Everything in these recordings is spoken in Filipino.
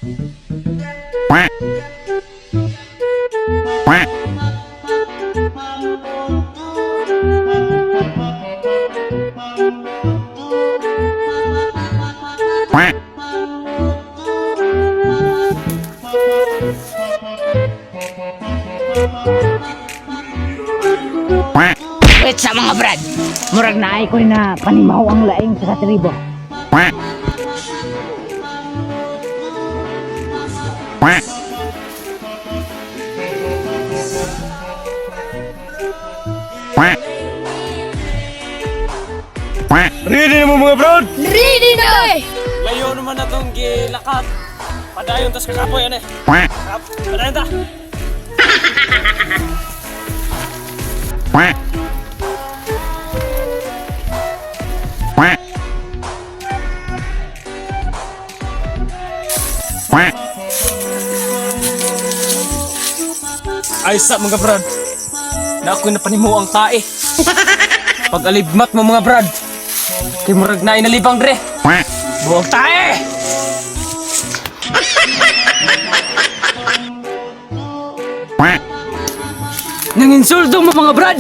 Wait sa mga brad, murag na ay ko na panimaw ang laing sa tribo. Ready na mo mga brad? Ready na eh! Layo naman na itong gilakat. Padayon tas kakapoy yan eh. Padayon ta. Ay sa mga brad. Na ako'y napanimo ang tae. Pag alibmat mo mga brad. Kay murag na inalibang dre. Buwag tae! Nanginsulto mo mga brad.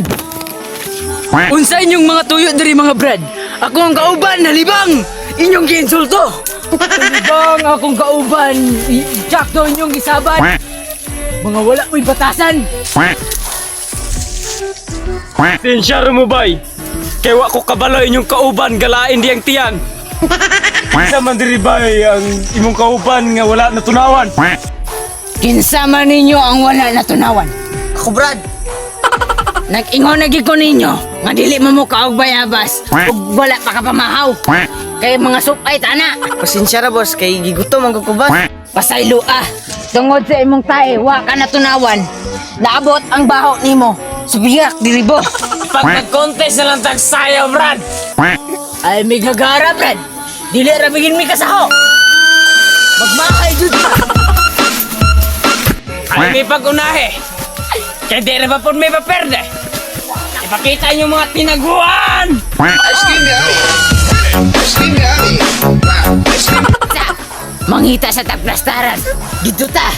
Unsa inyong mga tuyo diri mga brad? Ako ang kauban nalibang inyong giinsulto. Nalibang akong kauban, sakto inyong gisabat. Mga wala mo'y batasan. Tinsyaro mo bay. Kay wa ko kabalo inyong kauban galain diyang tiyan. Isa man diri bay ang imong kauban nga wala natunawan. Kinsama ninyo ang wala na tunawan. Ako Brad! Nag-ingon na gid ko ninyo nga dili mo mo kaog bayabas ug wala pa ka pamahaw. Kay mga supay tana. Pasensya ra boss, kay gigutom ang kukubat. Pasaylo tungod sa imong tae wa ka natunawan. Naabot ang baho nimo. Subiyak diri bo. Pag nag-contest na lang tagsayaw brad. Ay may gagara brad. Dili ra bigin mi kasaho. Magmakay jud ka. Ay may pag-unahe. Kaya di na ba po may paperde? Ipakita niyo mga tinaguan! Mangita sa tagplastaran. Dito ta.